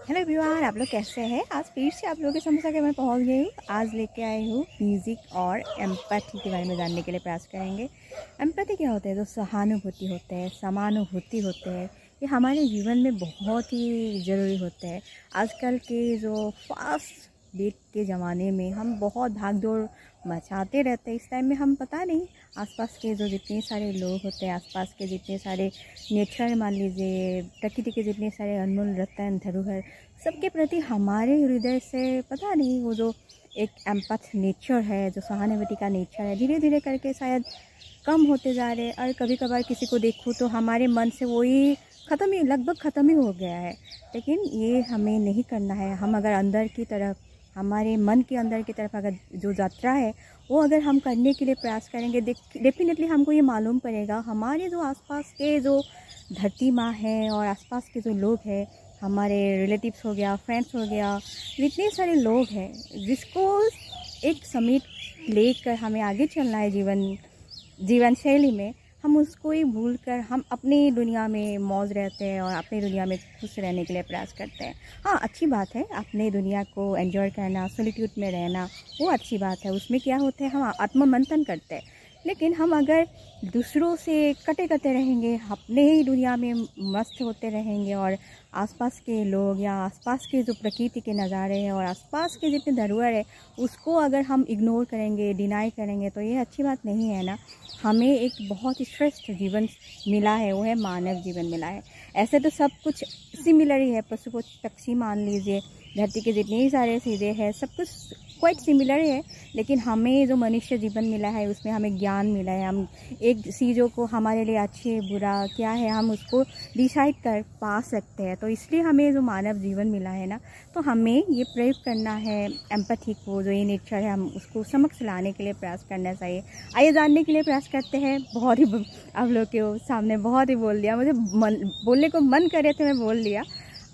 Hello everyone, आप लोग कैसे हैं। आज फिर से आप लोगों के समोसा के मैं पहुंच गई हूँ। आज लेके आई हूँ म्यूज़िक और एम्पैथी के बारे में जानने के लिए प्रयास करेंगे। एम्पैथी क्या होता है? जो सहानुभूति होते हैं, समानुभूति होते हैं, ये हमारे जीवन में बहुत ही ज़रूरी होते हैं। आजकल के जो फास्ट बीट के ज़माने में हम बहुत भाग दौड़ मचाते रहते हैं। इस टाइम में हम पता नहीं आसपास के जो जितने सारे लोग होते हैं, आसपास के जितने सारे नेचर, मान लीजिए प्रकृति के जितने सारे अनमोल रत्न धरोहर, सबके प्रति हमारे हृदय से पता नहीं वो जो एक एम्पैथ नेचर है, जो सहानुभूति का नेचर है, धीरे धीरे करके शायद कम होते जा रहे हैं। और कभी कभार किसी को देखूँ तो हमारे मन से वही लगभग ख़त्म ही हो गया है। लेकिन ये हमें नहीं करना है। हम अगर अंदर की तरफ, हमारे मन के अंदर की तरफ अगर जो यात्रा है वो अगर हम करने के लिए प्रयास करेंगे, डेफिनेटली हमको ये मालूम पड़ेगा हमारे जो आसपास के जो धरती माँ है और आसपास के जो लोग हैं, हमारे रिलेटिव्स हो गया, फ्रेंड्स हो गया, इतने सारे लोग हैं जिसको एक समेट लेकर हमें आगे चलना है जीवन शैली में। हम उसको ही भूल कर हम अपनी दुनिया में मौज रहते हैं और अपनी दुनिया में खुश रहने के लिए प्रयास करते हैं। हाँ, अच्छी बात है अपने दुनिया को एंजॉय करना, सॉलिट्यूड में रहना, वो अच्छी बात है। उसमें क्या होता है, हम आत्ममंथन करते हैं। लेकिन हम अगर दूसरों से कटे रहेंगे, अपने ही दुनिया में मस्त होते रहेंगे और आसपास के लोग या आसपास के जो प्रकृति के नज़ारे हैं और आसपास के जितने धरोहर है उसको अगर हम इग्नोर करेंगे, डिनाई करेंगे, तो ये अच्छी बात नहीं है ना। हमें एक बहुत ही श्रेष्ठ जीवन मिला है, वो है मानव जीवन मिला है। ऐसे तो सब कुछ सिमिलर ही है, पशु पक्षी मान लीजिए, धरती के जितने सारे चीज़ें हैं, सब कुछ क्वाइट सिमिलर है। लेकिन हमें जो मनुष्य जीवन मिला है उसमें हमें ज्ञान मिला है। हम एक चीज़ों को हमारे लिए अच्छे बुरा क्या है हम उसको डिसाइड कर पा सकते हैं। तो इसलिए हमें जो मानव जीवन मिला है ना, तो हमें ये प्रयोग करना है एम्पैथी को, जो ये नेचर है, हम उसको समक्ष लाने के लिए प्रयास करना चाहिए। आइए जानने के लिए प्रयास करते हैं। बहुत ही आप लोग के सामने बहुत ही बोल दिया, मुझे बोलने को मन कर रहे थे, मैं बोल दिया।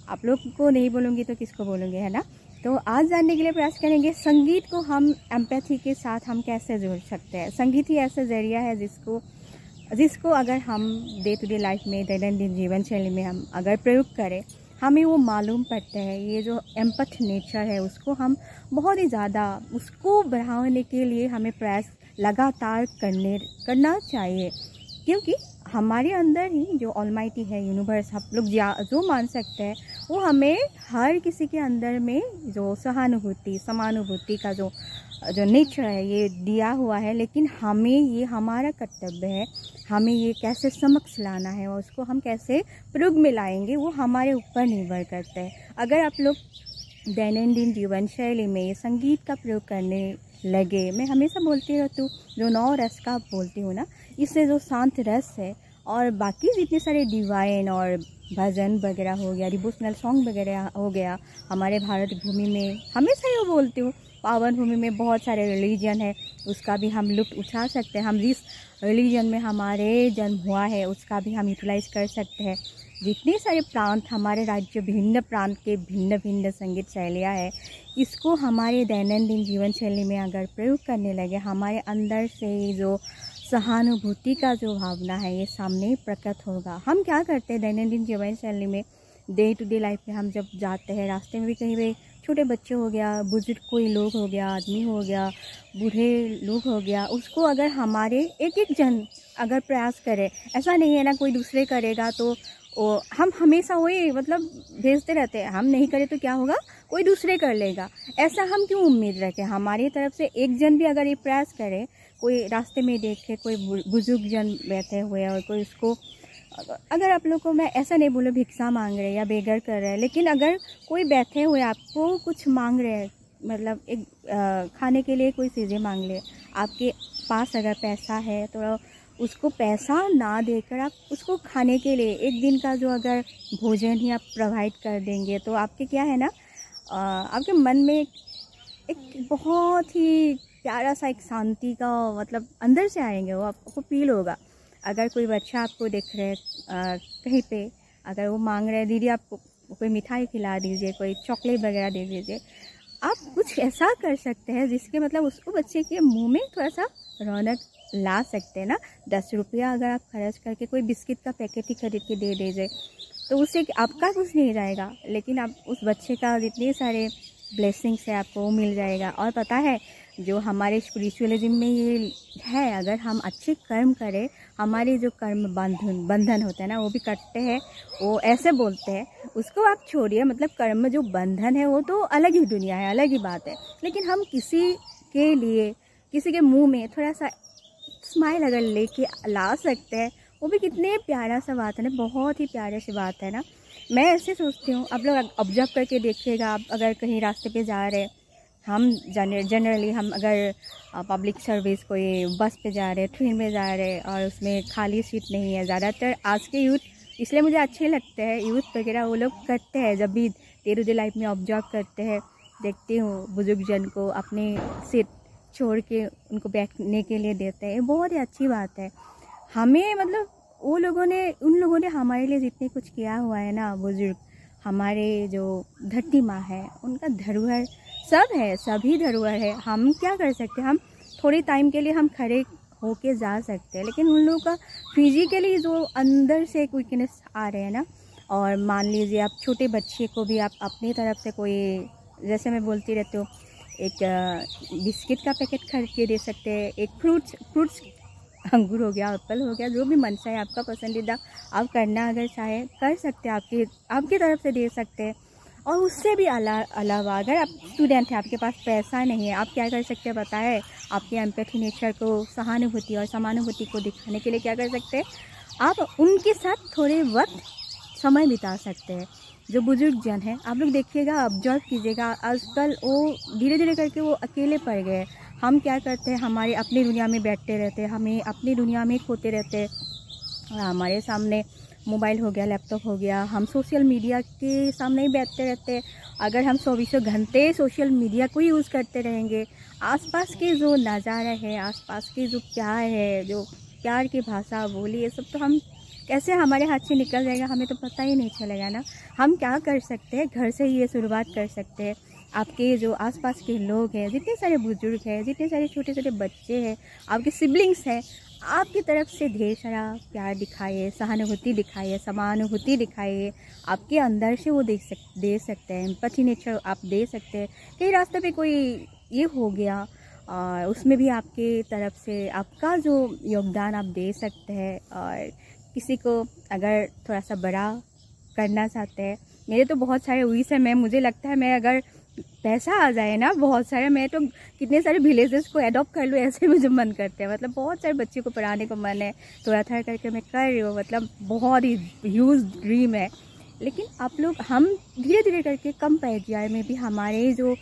आप लोग को नहीं बोलूँगी तो किसको बोलूँगी, है ना। तो आज जानने के लिए प्रयास करेंगे संगीत को हम एम्पैथी के साथ हम कैसे जोड़ सकते हैं। संगीत ही ऐसा जरिया है जिसको अगर हम डे टू डे लाइफ में, दैनंदिन जीवन शैली में हम अगर प्रयोग करें, हमें वो मालूम पड़ता है। ये जो एम्पैथ नेचर है उसको हम बहुत ही ज़्यादा उसको बढ़ाने के लिए हमें प्रयास लगातार करना चाहिए। क्योंकि हमारे अंदर ही जो ऑलमाइटी है, यूनिवर्स, हम लोग जो मान सकते हैं, वो हमें हर किसी के अंदर में जो सहानुभूति, समानुभूति का जो नेचर है ये दिया हुआ है। लेकिन हमें ये हमारा कर्तव्य है, हमें ये कैसे समक्ष लाना है और उसको हम कैसे प्रयोग में लाएंगे, वो हमारे ऊपर निर्भर करता है। अगर आप लोग दैनंदिन जीवन शैली में संगीत का प्रयोग करने लगे, मैं हमेशा बोलती रहती हूँ, जो 9 रस का बोलती हूँ ना, इससे जो शांत रस है और बाकी जितने सारे डिवाइन और भजन वगैरह हो गया, डिवोशनल सॉन्ग वगैरह हो गया, हमारे भारत भूमि में हमेशा ये बोलती हूँ, पावन भूमि में बहुत सारे रिलीजन है, उसका भी हम लुत्फ़ उठा सकते हैं। हम जिस रिलीजन में हमारे जन्म हुआ है उसका भी हम यूटिलाइज कर सकते हैं। जितने सारे प्रांत हमारे राज्य, भिन्न प्रांत के भिन्न भिन्न संगीत शैलियाँ है, इसको हमारे दैनंदिन जीवन शैली में अगर प्रयोग करने लगे, हमारे अंदर से जो सहानुभूति का जो भावना है ये सामने प्रकट होगा। हम क्या करते हैं दैनंदिन जीवन शैली में, डे टू डे लाइफ में हम जब जाते हैं, रास्ते में भी कहीं भी छोटे बच्चे हो गया, बुजुर्ग कोई लोग हो गया, आदमी हो गया, बूढ़े लोग हो गया, उसको अगर हमारे एक जन अगर प्रयास करे, ऐसा नहीं है ना कोई दूसरे करेगा तो हम हमेशा वही भेजते रहते हैं, हम नहीं करें तो क्या होगा, कोई दूसरे कर लेगा। ऐसा हम क्यों उम्मीद रखें। हमारी तरफ से एक जन भी अगर ये प्रयास करे, कोई रास्ते में देखे कोई बुजुर्ग जन बैठे हुए और कोई उसको, अगर आप लोग को मैं ऐसा नहीं बोलूँ भिक्षा मांग रहे या बेगर कर रहे हैं, लेकिन अगर कोई बैठे हुए आपको कुछ मांग रहे हैं, एक खाने के लिए कोई चीज़ें मांग ले, आपके पास अगर पैसा है तो उसको पैसा ना देकर आप उसको खाने के लिए एक दिन का जो अगर भोजन ही आप प्रोवाइड कर देंगे, तो आपके क्या है ना, आपके मन में एक बहुत ही प्यारा सा एक शांति का अंदर से आएंगे, वो आपको फील होगा। अगर कोई बच्चा आपको देख रहे कहीं पे, अगर वो मांग रहे दीदी आपको कोई मिठाई खिला दीजिए, कोई चॉकलेट वगैरह दे दीजिए, आप कुछ ऐसा कर सकते हैं जिसके उसको बच्चे के मुंह में थोड़ा सा रौनक ला सकते हैं ना। 10 रुपया अगर आप खर्च करके कोई बिस्किट का पैकेट ही खरीद के दे दीजिए, तो उससे आपका कुछ नहीं जाएगा, लेकिन आप उस बच्चे का जितने सारे ब्लेसिंग्स है आपको वो मिल जाएगा। और पता है जो हमारे स्पिरिचुअलिज्म में ये है, अगर हम अच्छे कर्म करें, हमारे जो कर्म बंधन होते हैं ना वो भी कटते हैं। वो ऐसे बोलते हैं, उसको आप छोड़िए, मतलब कर्म जो बंधन है वो तो अलग ही दुनिया है, अलग ही बात है। लेकिन हम किसी के लिए, किसी के मुंह में थोड़ा सा स्माइल अगर लेके ला सकते हैं, वो भी कितने प्यारा सा बात है ना, बहुत ही प्यारे सी बात है ना। मैं ऐसे सोचती हूँ, आप लोग ऑब्जर्व करके देखिएगा, आप अगर कहीं रास्ते पे जा रहे, हम जनरली हम अगर पब्लिक सर्विस कोई बस पे जा रहे, ट्रेन में जा रहे और उसमें खाली सीट नहीं है, ज़्यादातर आज के यूथ, इसलिए मुझे अच्छे लगते हैं यूथ वगैरह, वो लोग करते हैं जब भी डे टू डे लाइफ में ऑब्जर्व करते हैं, देखती हूँ बुजुर्ग जन को अपने सीट छोड़ के उनको बैठने के लिए देते हैं। बहुत ही अच्छी बात है। हमें मतलब उन लोगों ने हमारे लिए जितने कुछ किया हुआ है ना, बुजुर्ग, हमारे जो धरती माँ है, उनका धरोहर सब है, सभी धरोहर है। हम क्या कर सकते हैं, हम थोड़े टाइम के लिए हम खड़े होके जा सकते हैं, लेकिन उन लोगों का फिजिकली जो अंदर से एक वीकनेस आ रहे हैं ना, और मान लीजिए आप छोटे बच्चे को भी आप अपनी तरफ से कोई, जैसे मैं बोलती रहती हूँ, एक बिस्किट का पैकेट खरीद के दे सकते हैं, एक फ्रूट्स अंगूर हो गया, एप्पल हो गया, जो भी मन चाहे आपका पसंदीदा आप करना अगर चाहे कर सकते हैं, आपकी तरफ से दे सकते हैं। और उससे भी अलावा अगर आप स्टूडेंट हैं, आपके पास पैसा नहीं है, आप क्या कर सकते हैं पता है, आपके एम्पैथी नेचर को, सहानुभूति और समानुभूति को दिखाने के लिए क्या कर सकते हैं, आप उनके साथ थोड़े वक्त समय बिता सकते हैं। जो बुजुर्ग जन हैं, आप लोग देखिएगा, ऑब्जर्व कीजिएगा, आजकल वो धीरे धीरे करके वो अकेले पड़ गए। हम क्या करते हैं, हमारे अपनी दुनिया में बैठते रहते हैं, हमें अपनी दुनिया में खोते रहते हैं, और हमारे सामने मोबाइल हो गया, लैपटॉप हो गया, हम सोशल मीडिया के सामने ही बैठते रहते हैं। अगर हम 24 घंटे सोशल मीडिया को यूज़ करते रहेंगे, आसपास के जो नज़ारा है, आसपास के जो प्यार है, जो प्यार की भाषा बोली, ये सब तो हम कैसे हमारे हाथ से निकल जाएगा, हमें तो पता ही नहीं चलेगा ना। हम क्या कर सकते हैं, घर से ही ये शुरुआत कर सकते हैं। आपके जो आसपास के लोग हैं, जितने सारे बुजुर्ग हैं, जितने सारे छोटे छोटे बच्चे हैं, आपके सिबलिंग्स हैं, आपकी तरफ से ढेर सारा प्यार दिखाइए, सहानुभूति दिखाइए, समानुभूति दिखाइए। आपके अंदर से वो दे सकते हैं, एम्पैथी नेचर आप दे सकते हैं। कहीं रास्ते पे कोई ये हो गया, और उसमें भी आपके तरफ से आपका जो योगदान आप दे सकते हैं। और किसी को अगर थोड़ा सा बड़ा करना चाहते हैं, मेरे तो बहुत सारे विश है, मुझे लगता है मैं अगर पैसा आ जाए ना बहुत सारे, मैं तो कितने सारे विलेजेस को एडॉप्ट कर लूँ, ऐसे मुझे मन करते हैं। मतलब बहुत सारे बच्चे को पढ़ाने को मन है, थोड़ा थोड़ा करके मैं कर रही हूँ, मतलब बहुत ही ह्यूज ड्रीम है। लेकिन आप लोग, हम धीरे धीरे करके कम पैदावार में भी हमारे जो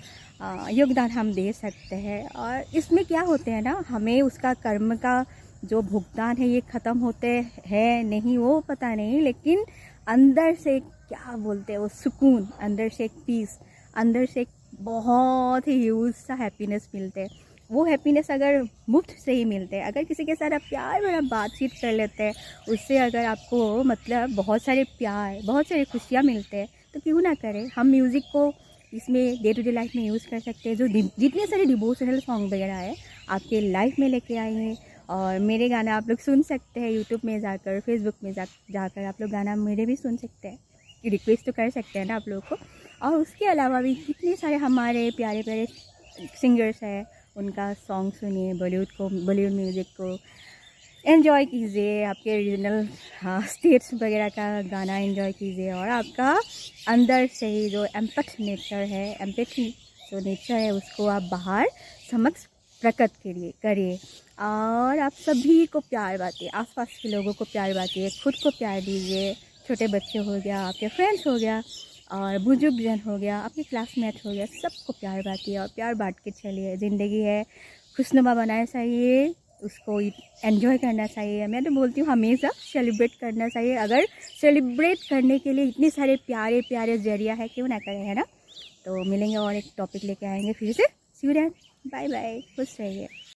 योगदान हम दे सकते हैं। और इसमें क्या होते हैं ना, हमें उसका कर्म का जो भुगतान है ये ख़त्म होते हैं नहीं वो पता नहीं, लेकिन अंदर से क्या बोलते हैं वो सुकून, अंदर से एक पीस, अंदर से एक बहुत ही ह्यूज सा हैप्पीनेस मिलते हैं। वो हैप्पीनेस अगर मुफ्त से ही मिलते हैं, अगर किसी के साथ आप प्यार भरा बातचीत कर लेते हैं, उससे अगर आपको मतलब बहुत सारे प्यार, बहुत सारी खुशियाँ मिलते हैं, तो क्यों ना करें। हम म्यूज़िक को इसमें डे टू डे लाइफ में यूज़ कर सकते हैं। जो जितने सारे डिवोशनल सॉन्ग वगैरह है आपके लाइफ में लेके आएंगे। और मेरे गाना आप लोग सुन सकते हैं यूट्यूब में जाकर, फेसबुक में जाकर आप लोग गाना मेरे भी सुन सकते हैं, रिक्वेस्ट तो कर सकते हैं ना आप लोगों को। और उसके अलावा भी कितने सारे हमारे प्यारे प्यारे सिंगर्स हैं, उनका सॉन्ग सुनिए, बॉलीवुड म्यूज़िक को एंजॉय कीजिए, आपके रीजनल स्टेट्स वगैरह का गाना एंजॉय कीजिए। और आपका अंदर से ही जो एम्पैथी नेचर है उसको आप बाहर समक्ष प्रकट करिए। और आप सभी को प्यार बांटिए, आसपास के लोगों को प्यार बांटिए, खुद को प्यार दीजिए। छोटे बच्चे हो गया, आपके फ्रेंड्स हो गया, और बुजुर्ग जन हो गया, आपके क्लासमेट हो गया, सबको प्यार बांटिए और प्यार बांट के चलिए। ज़िंदगी है, खुशनुमा बनाना चाहिए, उसको एंजॉय करना चाहिए। मैं तो बोलती हूँ हमेशा सेलिब्रेट करना चाहिए। अगर सेलिब्रेट करने के लिए इतने सारे प्यारे प्यारे जरिया है, क्यों ना करें, है ना। तो मिलेंगे और एक टॉपिक लेके आएंगे फिर से। सी यू देन, बाय बाय, खुश रहिए।